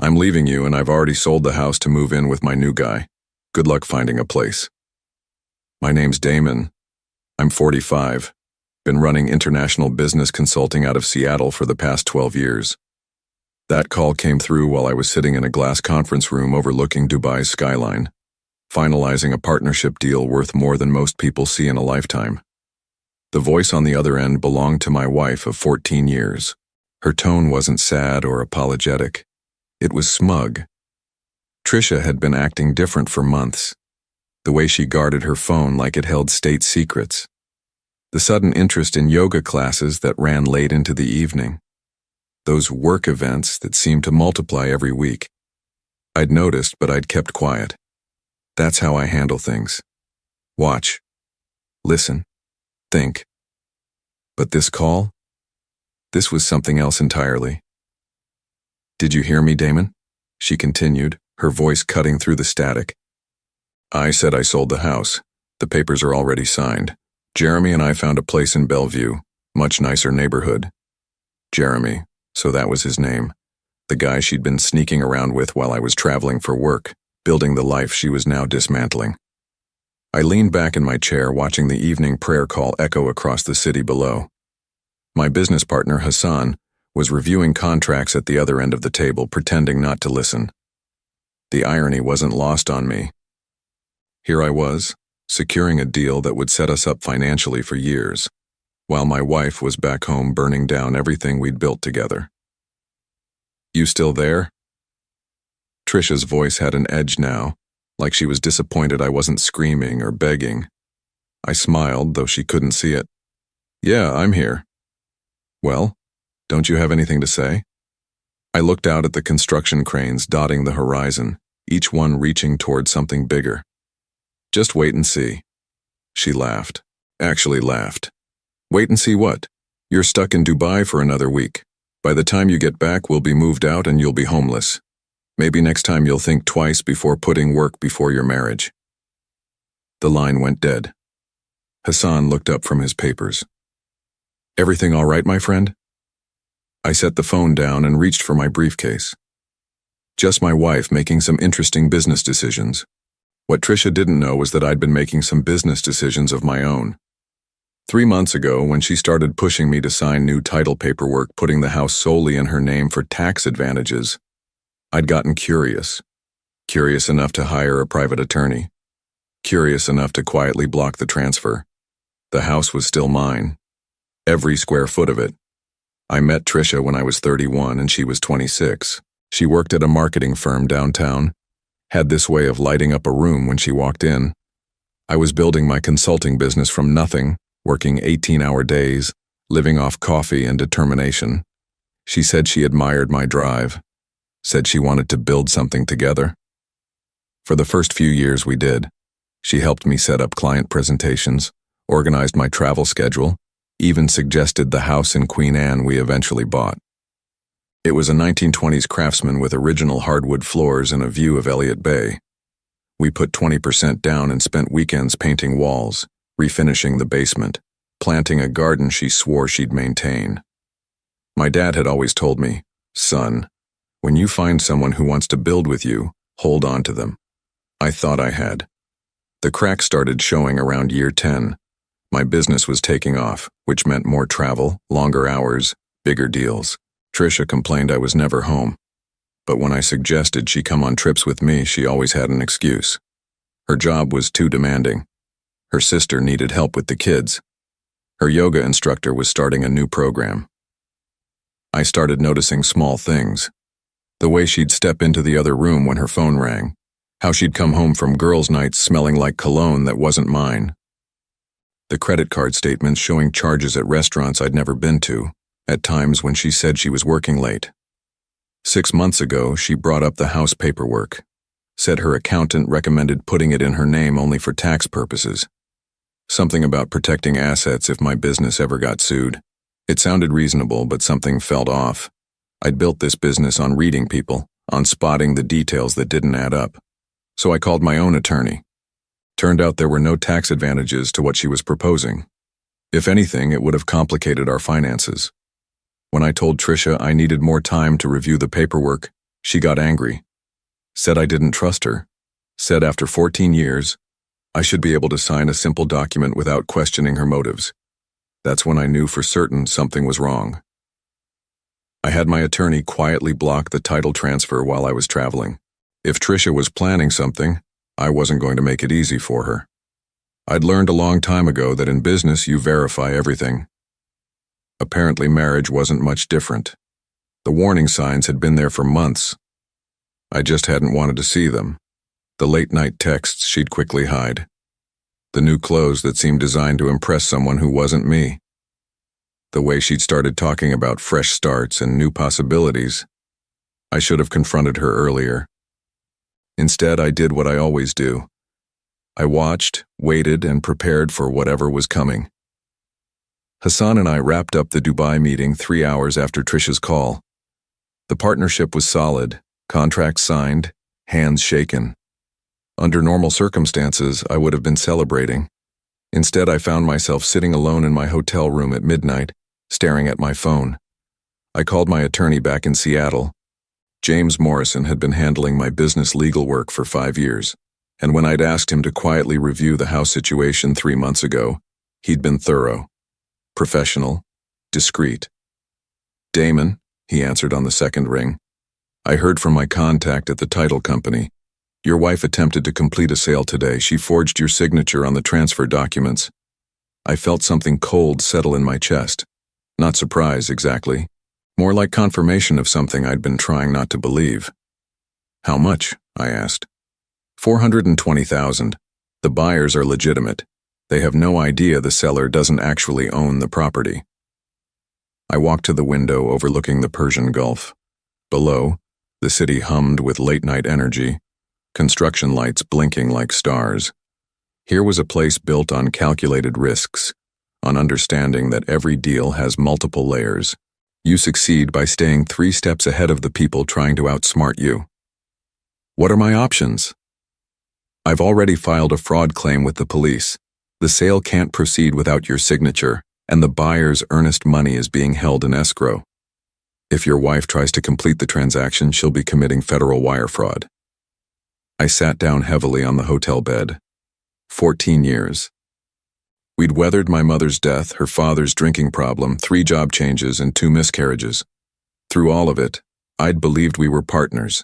I'm leaving you and I've already sold the house to move in with my new guy. Good luck finding a place. My name's Damon. I'm 45. Been running international business consulting out of Seattle for the past 12 years. That call came through while I was sitting in a glass conference room overlooking Dubai's skyline, finalizing a partnership deal worth more than most people see in a lifetime. The voice on the other end belonged to my wife of 14 years. Her tone wasn't sad or apologetic. It was smug. Trisha had been acting different for months. The way she guarded her phone like it held state secrets. The sudden interest in yoga classes that ran late into the evening. Those work events that seemed to multiply every week. I'd noticed, but I'd kept quiet. That's how I handle things. Watch. Listen. Think. But this call? This was something else entirely. Did you hear me, Damon? She continued, her voice cutting through the static. I said I sold the house. The papers are already signed. Jeremy and I found a place in Bellevue, much nicer neighborhood. Jeremy, so that was his name. The guy she'd been sneaking around with while I was traveling for work, building the life she was now dismantling. I leaned back in my chair watching the evening prayer call echo across the city below. My business partner, Hassan, was reviewing contracts at the other end of the table, pretending not to listen. The irony wasn't lost on me. Here I was, securing a deal that would set us up financially for years, while my wife was back home burning down everything we'd built together. You still there? Trisha's voice had an edge now, like she was disappointed I wasn't screaming or begging. I smiled, though she couldn't see it. Yeah, I'm here. Well, don't you have anything to say? I looked out at the construction cranes dotting the horizon, each one reaching toward something bigger. Just wait and see. She laughed. Actually laughed. Wait and see what? You're stuck in Dubai for another week. By the time you get back, we'll be moved out and you'll be homeless. Maybe next time you'll think twice before putting work before your marriage. The line went dead. Hassan looked up from his papers. Everything all right, my friend? I set the phone down and reached for my briefcase. Just my wife making some interesting business decisions. What Trisha didn't know was that I'd been making some business decisions of my own. 3 months ago, when she started pushing me to sign new title paperwork putting the house solely in her name for tax advantages, I'd gotten curious. Curious enough to hire a private attorney. Curious enough to quietly block the transfer. The house was still mine. Every square foot of it. I met Trisha when I was 31 and she was 26. She worked at a marketing firm downtown, had this way of lighting up a room when she walked in. I was building my consulting business from nothing, working 18-hour days, living off coffee and determination. She said she admired my drive, said she wanted to build something together. For the first few years we did. She helped me set up client presentations, organized my travel schedule, even suggested the house in Queen Anne we eventually bought. It was a 1920s craftsman with original hardwood floors and a view of Elliott Bay. We put 20% down and spent weekends painting walls, refinishing the basement, planting a garden she swore she'd maintain. My dad had always told me, son, when you find someone who wants to build with you, hold on to them. I thought I had. The cracks started showing around year 10. My business was taking off, which meant more travel, longer hours, bigger deals. Trisha complained I was never home. But when I suggested she come on trips with me, she always had an excuse. Her job was too demanding. Her sister needed help with the kids. Her yoga instructor was starting a new program. I started noticing small things. The way she'd step into the other room when her phone rang. How she'd come home from girls' nights smelling like cologne that wasn't mine. The credit card statements showing charges at restaurants I'd never been to, at times when she said she was working late. 6 months ago, she brought up the house paperwork. Said her accountant recommended putting it in her name only for tax purposes. Something about protecting assets if my business ever got sued. It sounded reasonable, but something felt off. I'd built this business on reading people, on spotting the details that didn't add up. So I called my own attorney. Turned out there were no tax advantages to what she was proposing. If anything, it would have complicated our finances. When I told Trisha I needed more time to review the paperwork, She got angry, said I didn't trust her, said after 14 years, I should be able to sign a simple document without questioning her motives. That's when I knew for certain something was wrong. I had my attorney quietly block the title transfer while I was traveling. If Trisha was planning something, I wasn't going to make it easy for her. I'd learned a long time ago that in business you verify everything. Apparently marriage wasn't much different. The warning signs had been there for months. I just hadn't wanted to see them. The late-night texts she'd quickly hide. The new clothes that seemed designed to impress someone who wasn't me. The way she'd started talking about fresh starts and new possibilities. I should have confronted her earlier. Instead, I did what I always do. I watched, waited, and prepared for whatever was coming. Hassan and I wrapped up the Dubai meeting 3 hours after Trisha's call. The partnership was solid, contracts signed, hands shaken. Under normal circumstances, I would have been celebrating. Instead, I found myself sitting alone in my hotel room at midnight, staring at my phone. I called my attorney back in Seattle. James Morrison had been handling my business legal work for 5 years, and when I'd asked him to quietly review the house situation 3 months ago, he'd been thorough, professional, discreet. Damon, he answered on the second ring. I heard from my contact at the title company. Your wife attempted to complete a sale today. She forged your signature on the transfer documents. I felt something cold settle in my chest. Not surprise, exactly. More like confirmation of something I'd been trying not to believe. How much? I asked. $420,000. The buyers are legitimate. They have no idea the seller doesn't actually own the property. I walked to the window overlooking the Persian Gulf. Below, the city hummed with late-night energy, construction lights blinking like stars. Here was a place built on calculated risks, on understanding that every deal has multiple layers. You succeed by staying 3 steps ahead of the people trying to outsmart you. What are my options? I've already filed a fraud claim with the police. The sale can't proceed without your signature, and the buyer's earnest money is being held in escrow. If your wife tries to complete the transaction, she'll be committing federal wire fraud. I sat down heavily on the hotel bed. 14 years. We'd weathered my mother's death, her father's drinking problem, 3 job changes, and 2 miscarriages. Through all of it, I'd believed we were partners,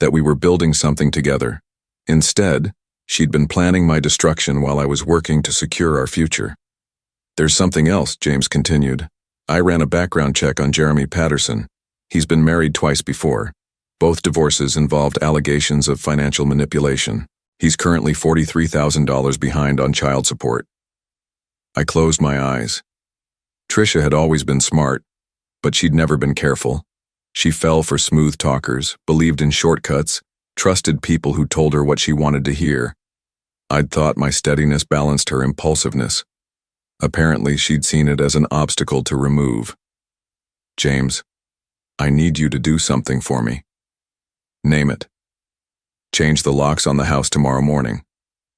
that we were building something together. Instead, she'd been planning my destruction while I was working to secure our future. There's something else, James continued. I ran a background check on Jeremy Patterson. He's been married twice before. Both divorces involved allegations of financial manipulation. He's currently $43,000 behind on child support. I closed my eyes. Trisha had always been smart, but she'd never been careful. She fell for smooth talkers, believed in shortcuts, trusted people who told her what she wanted to hear. I'd thought my steadiness balanced her impulsiveness. Apparently, she'd seen it as an obstacle to remove. James, I need you to do something for me. Name it. Change the locks on the house tomorrow morning.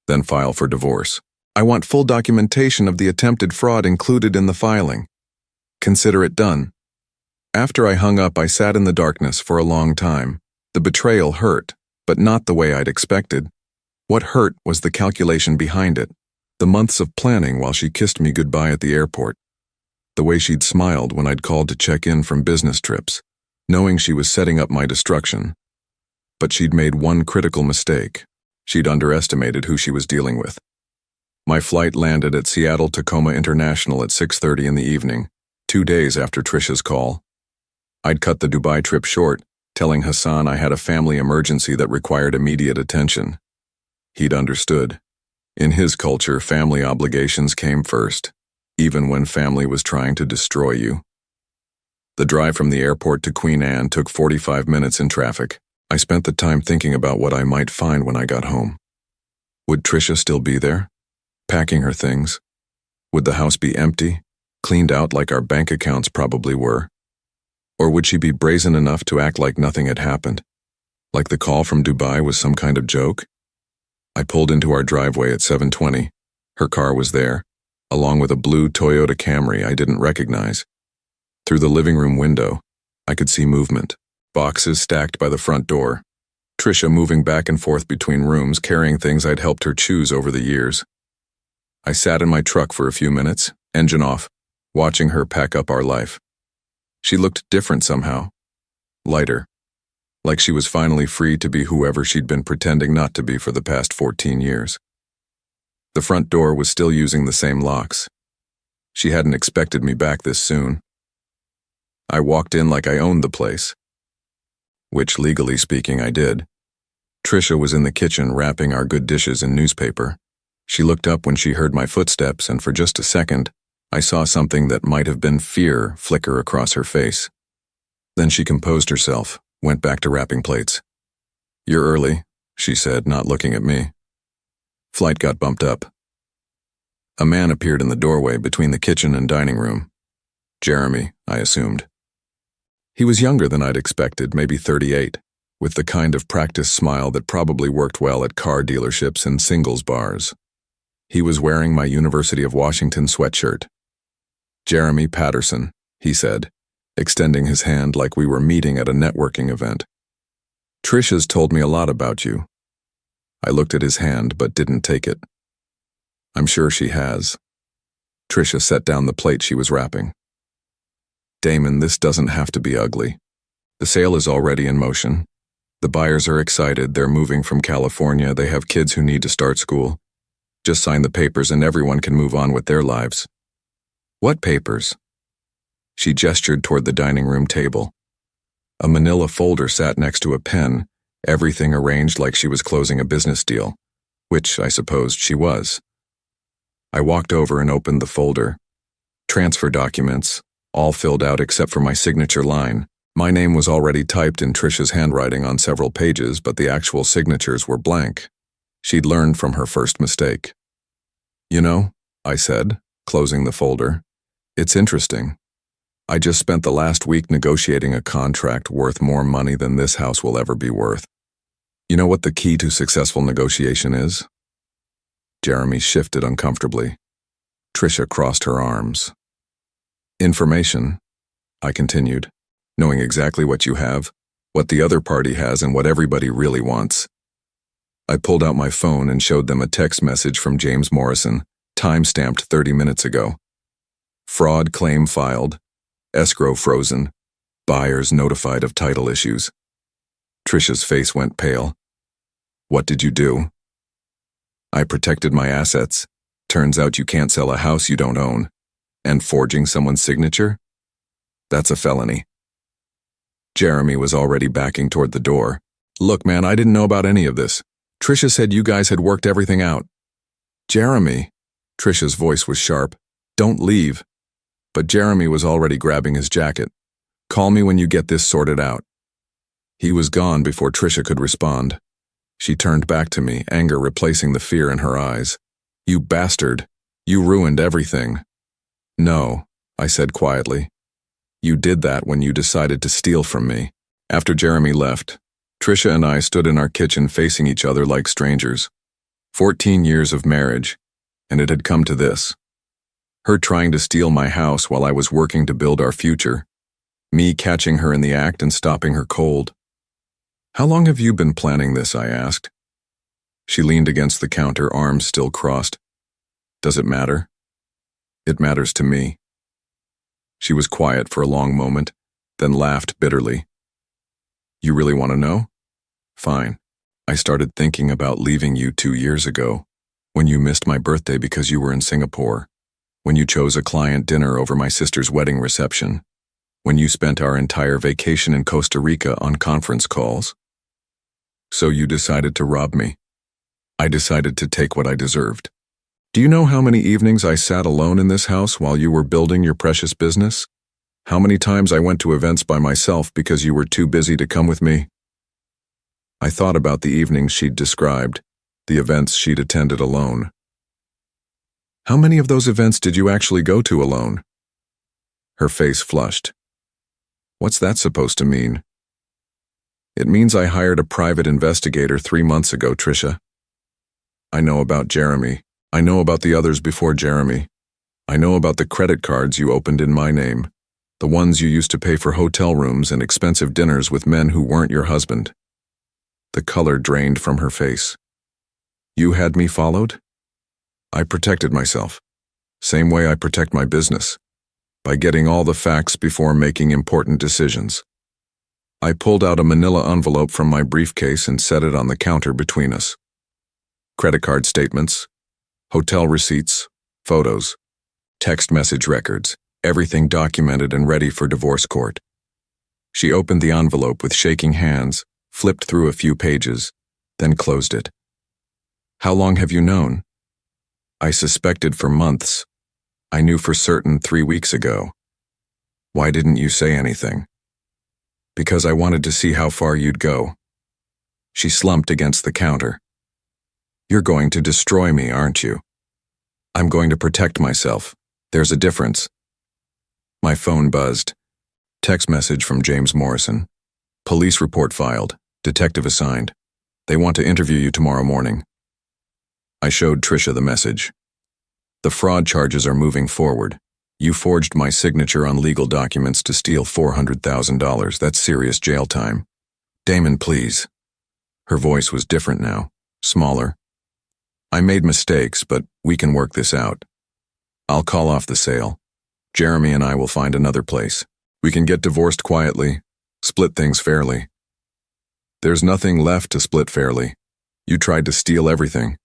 Then file for divorce. I want full documentation of the attempted fraud included in the filing. Consider it done. After I hung up, I sat in the darkness for a long time. The betrayal hurt, but not the way I'd expected. What hurt was the calculation behind it. The months of planning while she kissed me goodbye at the airport. The way she'd smiled when I'd called to check in from business trips, knowing she was setting up my destruction. But she'd made one critical mistake. She'd underestimated who she was dealing with. My flight landed at Seattle Tacoma International at 6:30 in the evening, 2 days after Trisha's call. I'd cut the Dubai trip short, telling Hassan I had a family emergency that required immediate attention. He'd understood. In his culture, family obligations came first, even when family was trying to destroy you. The drive from the airport to Queen Anne took 45 minutes in traffic. I spent the time thinking about what I might find when I got home. Would Trisha still be there, packing her things? Would the house be empty, cleaned out like our bank accounts probably were? Or would she be brazen enough to act like nothing had happened, like the call from Dubai was some kind of joke? I pulled into our driveway at 7:20. Her car was there, along with a blue Toyota Camry I didn't recognize. Through the living room window, I could see movement. boxes stacked by the front door. Trisha moving back and forth between rooms, carrying things I'd helped her choose over the years. I sat in my truck for a few minutes, engine off, watching her pack up our life. She looked different somehow. Lighter. Like she was finally free to be whoever she'd been pretending not to be for the past 14 years. The front door was still using the same locks. She hadn't expected me back this soon. I walked in like I owned the place. Which, legally speaking, I did. Trisha was in the kitchen wrapping our good dishes in newspaper. She looked up when she heard my footsteps, and for just a second, I saw something that might have been fear flicker across her face. Then she composed herself, went back to wrapping plates. "You're early," she said, not looking at me. Flight got bumped up. A man appeared in the doorway between the kitchen and dining room. Jeremy, I assumed. He was younger than I'd expected, maybe 38, with the kind of practiced smile that probably worked well at car dealerships and singles bars. He was wearing my University of Washington sweatshirt. "Jeremy Patterson," he said, extending his hand like we were meeting at a networking event. "Trisha's told me a lot about you." I looked at his hand but didn't take it. "I'm sure she has." Trisha set down the plate she was wrapping. "Damon, this doesn't have to be ugly. The sale is already in motion. The buyers are excited, they're moving from California, they have kids who need to start school. Just sign the papers and everyone can move on with their lives." "What papers?" She gestured toward the dining room table. A manila folder sat next to a pen, everything arranged like she was closing a business deal, which I supposed she was. I walked over and opened the folder. Transfer documents, all filled out except for my signature line. My name was already typed in Trisha's handwriting on several pages, but the actual signatures were blank. She'd learned from her first mistake. "You know," I said, closing the folder, "it's interesting. I just spent the last week negotiating a contract worth more money than this house will ever be worth. You know what the key to successful negotiation is?" Jeremy shifted uncomfortably. Trisha crossed her arms. "Information," I continued. "Knowing exactly what you have, what the other party has, and what everybody really wants." I pulled out my phone and showed them a text message from James Morrison, time-stamped 30 minutes ago. "Fraud claim filed. Escrow frozen. Buyers notified of title issues." Trisha's face went pale. "What did you do?" "I protected my assets. Turns out you can't sell a house you don't own. And forging someone's signature? That's a felony." Jeremy was already backing toward the door. "Look, man, I didn't know about any of this. Trisha said you guys had worked everything out." "Jeremy," Trisha's voice was sharp, "don't leave." But Jeremy was already grabbing his jacket. "Call me when you get this sorted out." He was gone before Trisha could respond. She turned back to me, anger replacing the fear in her eyes. "You bastard. You ruined everything." "No," I said quietly. "You did that when you decided to steal from me." After Jeremy left, Trisha and I stood in our kitchen facing each other like strangers. 14 years of marriage, and it had come to this. Her trying to steal my house while I was working to build our future. Me catching her in the act and stopping her cold. "How long have you been planning this?" I asked. She leaned against the counter, arms still crossed. "Does it matter?" "It matters to me." She was quiet for a long moment, then laughed bitterly. "You really want to know? Fine. I started thinking about leaving you 2 years ago, when you missed my birthday because you were in Singapore, when you chose a client dinner over my sister's wedding reception, when you spent our entire vacation in Costa Rica on conference calls. So you decided to rob me. I decided to take what I deserved. Do you know how many evenings I sat alone in this house while you were building your precious business? How many times I went to events by myself because you were too busy to come with me?" I thought about the evenings she'd described, the events she'd attended alone. "How many of those events did you actually go to alone?" Her face flushed. "What's that supposed to mean?" "It means I hired a private investigator 3 months ago, Trisha. I know about Jeremy. I know about the others before Jeremy. I know about the credit cards you opened in my name. The ones you used to pay for hotel rooms and expensive dinners with men who weren't your husband. The color drained from her face. You had me followed? I protected myself. Same way I protect my business. By getting all the facts before making important decisions. I pulled out a manila envelope from my briefcase and set it on the counter between us. Credit card statements, hotel receipts, photos, text message records, everything documented and ready for divorce court. She opened the envelope with shaking hands, flipped through a few pages, then closed it. How long have you known? I suspected for months. I knew for certain 3 weeks ago. Why didn't you say anything? Because I wanted to see how far you'd go. She slumped against the counter. You're going to destroy me, aren't you? I'm going to protect myself. There's a difference. My phone buzzed. Text message from James Morrison. Police report filed. Detective assigned. They want to interview you tomorrow morning. I showed Tricia the message. The fraud charges are moving forward. You forged my signature on legal documents to steal $400,000. That's serious jail time. Damon, please. Her voice was different now, smaller. I made mistakes, but we can work this out. I'll call off the sale. Jeremy and I will find another place. We can get divorced quietly, split things fairly. There's nothing left to split fairly. You tried to steal everything.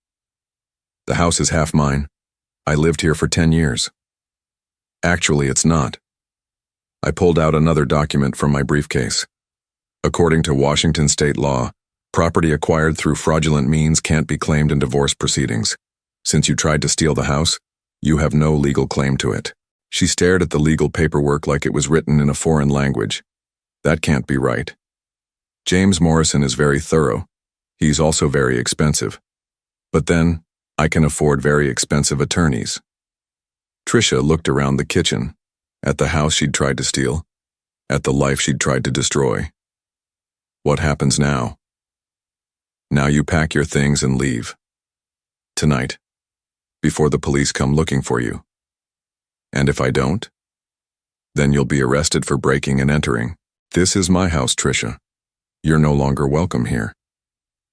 The house is half mine. I lived here for 10 years. Actually, it's not. I pulled out another document from my briefcase. According to Washington state law, property acquired through fraudulent means can't be claimed in divorce proceedings. Since you tried to steal the house, you have no legal claim to it. She stared at the legal paperwork like it was written in a foreign language. That can't be right. James Morrison is very thorough. He's also very expensive. But then, I can afford very expensive attorneys. Tricia looked around the kitchen, at the house she'd tried to steal, at the life she'd tried to destroy. What happens now? Now you pack your things and leave. Tonight. Before the police come looking for you. And if I don't? Then you'll be arrested for breaking and entering. This is my house, Tricia. You're no longer welcome here.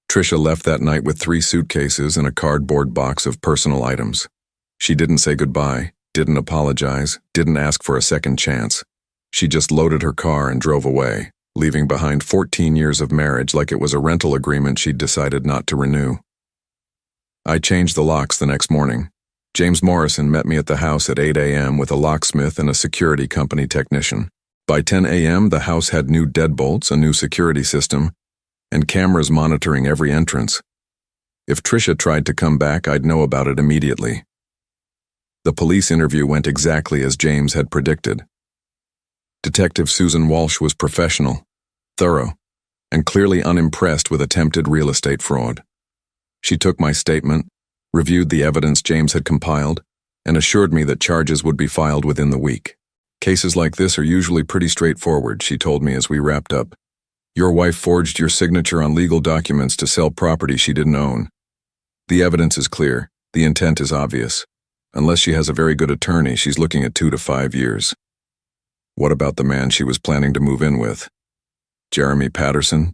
Tricia left that night with 3 suitcases and a cardboard box of personal items. She didn't say goodbye, didn't apologize, didn't ask for a second chance. She just loaded her car and drove away, leaving behind 14 years of marriage like it was a rental agreement she'd decided not to renew. I changed the locks the next morning. James Morrison met me at the house at 8 a.m. with a locksmith and a security company technician. By 10 a.m., the house had new deadbolts, a new security system, and cameras monitoring every entrance. If Tricia tried to come back, I'd know about it immediately. The police interview went exactly as James had predicted. Detective Susan Walsh was professional, thorough, and clearly unimpressed with attempted real estate fraud. She took my statement, reviewed the evidence James had compiled, and assured me that charges would be filed within the week. Cases like this are usually pretty straightforward, she told me as we wrapped up. Your wife forged your signature on legal documents to sell property she didn't own. The evidence is clear. The intent is obvious. Unless she has a very good attorney, she's looking at 2 to 5 years. What about the man she was planning to move in with? Jeremy Patterson?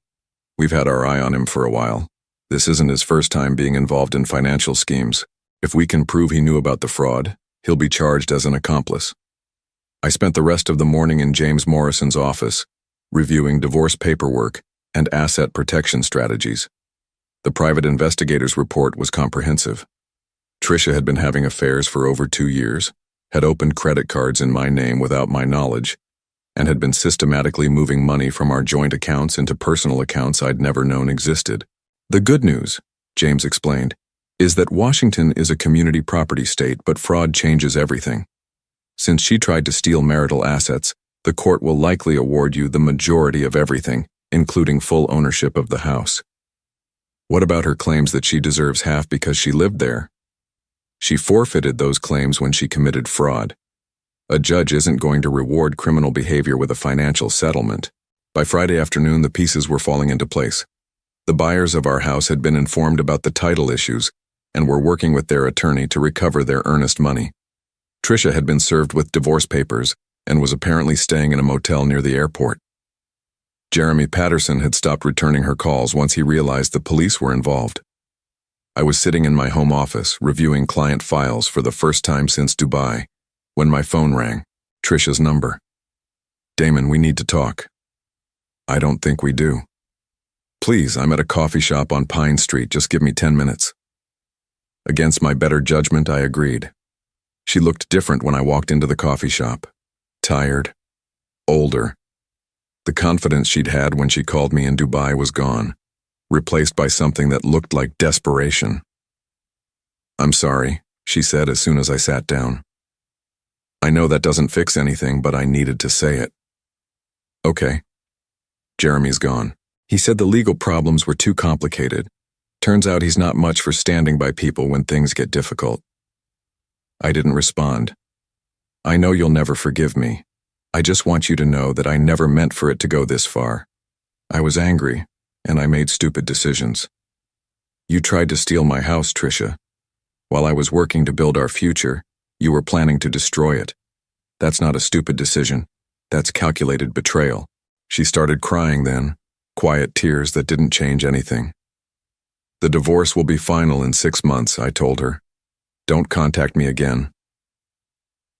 We've had our eye on him for a while. This isn't his first time being involved in financial schemes. If we can prove he knew about the fraud, he'll be charged as an accomplice. I spent the rest of the morning in James Morrison's office, reviewing divorce paperwork and asset protection strategies. The private investigator's report was comprehensive. Tricia had been having affairs for over 2 years, had opened credit cards in my name without my knowledge, and had been systematically moving money from our joint accounts into personal accounts I'd never known existed. The good news, James explained, is that Washington is a community property state, but fraud changes everything. Since she tried to steal marital assets, the court will likely award you the majority of everything, including full ownership of the house. What about her claims that she deserves half because she lived there? She forfeited those claims when she committed fraud. A judge isn't going to reward criminal behavior with a financial settlement. By Friday afternoon, the pieces were falling into place. The buyers of our house had been informed about the title issues and were working with their attorney to recover their earnest money. Tricia had been served with divorce papers, and was apparently staying in a motel near the airport. Jeremy Patterson had stopped returning her calls once he realized the police were involved. I was sitting in my home office, reviewing client files for the first time since Dubai, when my phone rang. Trisha's number. "Damon, we need to talk." "I don't think we do." "Please, I'm at a coffee shop on Pine Street. Just give me 10 minutes. Against my better judgment, I agreed. She looked different when I walked into the coffee shop. Tired. Older. The confidence she'd had when she called me in Dubai was gone, replaced by something that looked like desperation. "I'm sorry," she said as soon as I sat down. "I know that doesn't fix anything, but I needed to say it." "Okay." "Jeremy's gone. He said the legal problems were too complicated. Turns out he's not much for standing by people when things get difficult." I didn't respond. "I know you'll never forgive me. I just want you to know that I never meant for it to go this far. I was angry, and I made stupid decisions. You tried to steal my house, Trisha. While I was working to build our future, you were planning to destroy it. That's not a stupid decision. That's calculated betrayal." She started crying then, quiet tears that didn't change anything. "The divorce will be final in 6 months," I told her. "Don't contact me again."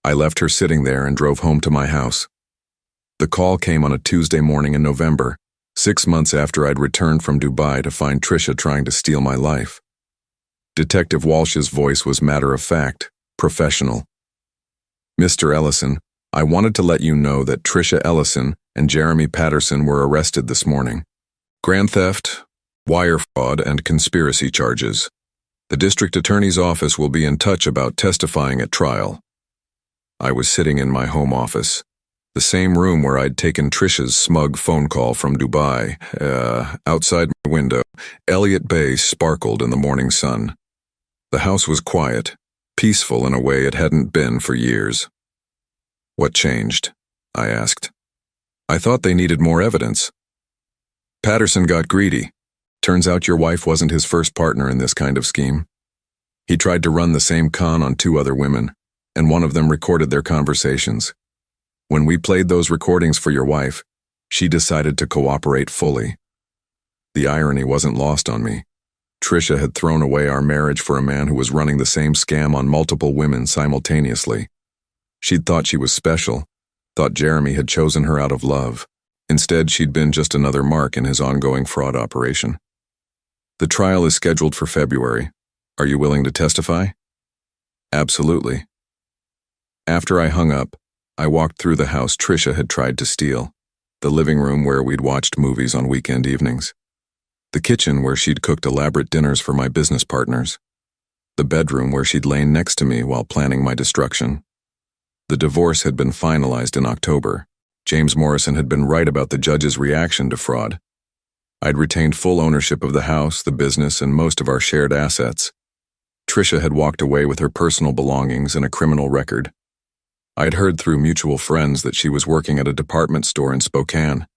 I left her sitting there and drove home to my house. The call came on a Tuesday morning in November, 6 months after I'd returned from Dubai to find Trisha trying to steal my life. Detective Walsh's voice was matter-of-fact, professional. "Mr. Ellison, I wanted to let you know that Trisha Ellison and Jeremy Patterson were arrested this morning. Grand theft, wire fraud, and conspiracy charges. The district attorney's office will be in touch about testifying at trial." I was sitting in my home office, the same room where I'd taken Trisha's smug phone call from Dubai. Outside my window, Elliott Bay sparkled in the morning sun. The house was quiet, peaceful in a way it hadn't been for years. "What changed?" I asked. "I thought they needed more evidence." "Patterson got greedy. Turns out your wife wasn't his first partner in this kind of scheme. He tried to run the same con on 2 other women, and one of them recorded their conversations. When we played those recordings for your wife, she decided to cooperate fully. The irony wasn't lost on me. Trisha had thrown away our marriage for a man who was running the same scam on multiple women simultaneously. She'd thought she was special, thought Jeremy had chosen her out of love. Instead, she'd been just another mark in his ongoing fraud operation. "The trial is scheduled for February. Are you willing to testify?" "Absolutely." After I hung up, I walked through the house Trisha had tried to steal, the living room where we'd watched movies on weekend evenings, the kitchen where she'd cooked elaborate dinners for my business partners, the bedroom where she'd lain next to me while planning my destruction. The divorce had been finalized in October. James Morrison had been right about the judge's reaction to fraud. I'd retained full ownership of the house, the business, and most of our shared assets. Trisha had walked away with her personal belongings and a criminal record. I'd heard through mutual friends that she was working at a department store in Spokane,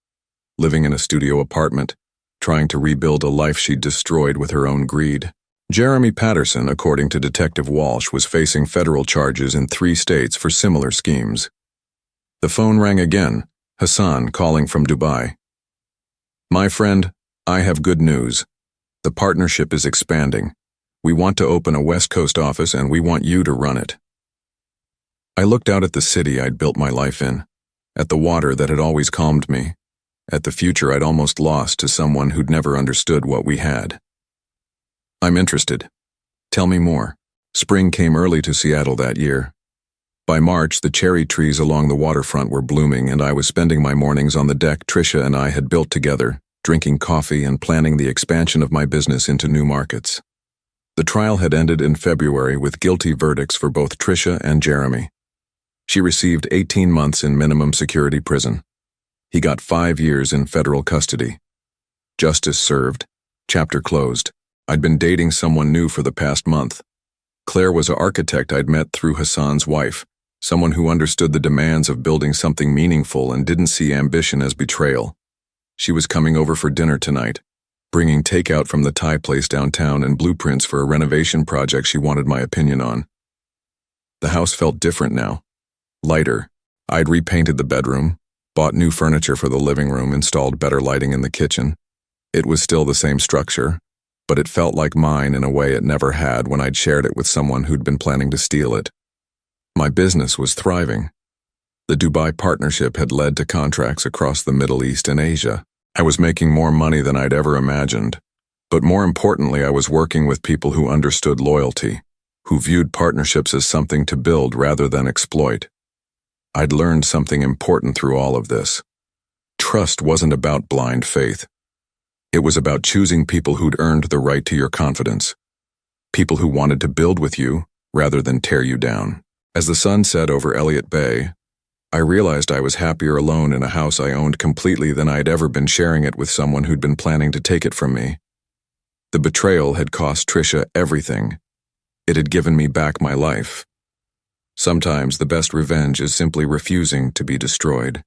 living in a studio apartment, trying to rebuild a life she'd destroyed with her own greed. Jeremy Patterson, according to Detective Walsh, was facing federal charges in 3 states for similar schemes. The phone rang again, Hassan calling from Dubai. "My friend, I have good news. The partnership is expanding. We want to open a West Coast office and we want you to run it." I looked out at the city I'd built my life in, at the water that had always calmed me, at the future I'd almost lost to someone who'd never understood what we had. "I'm interested. Tell me more." Spring came early to Seattle that year. By March, the cherry trees along the waterfront were blooming, and I was spending my mornings on the deck Trisha and I had built together, drinking coffee and planning the expansion of my business into new markets. The trial had ended in February with guilty verdicts for both Trisha and Jeremy. She received 18 months in minimum security prison. He got 5 years in federal custody. Justice served. Chapter closed. I'd been dating someone new for the past month. Claire was an architect I'd met through Hassan's wife, someone who understood the demands of building something meaningful and didn't see ambition as betrayal. She was coming over for dinner tonight, bringing takeout from the Thai place downtown and blueprints for a renovation project she wanted my opinion on. The house felt different now. Lighter, I'd repainted the bedroom, bought new furniture for the living room, installed better lighting in the kitchen. It was still the same structure, but it felt like mine in a way it never had when I'd shared it with someone who'd been planning to steal it. My business was thriving. The Dubai partnership had led to contracts across the Middle East and Asia. I was making more money than I'd ever imagined. But more importantly, I was working with people who understood loyalty, who viewed partnerships as something to build rather than exploit. I'd learned something important through all of this. Trust wasn't about blind faith. It was about choosing people who'd earned the right to your confidence, people who wanted to build with you rather than tear you down. As the sun set over Elliott Bay, I realized I was happier alone in a house I owned completely than I'd ever been sharing it with someone who'd been planning to take it from me. The betrayal had cost Trisha everything. It had given me back my life. Sometimes the best revenge is simply refusing to be destroyed.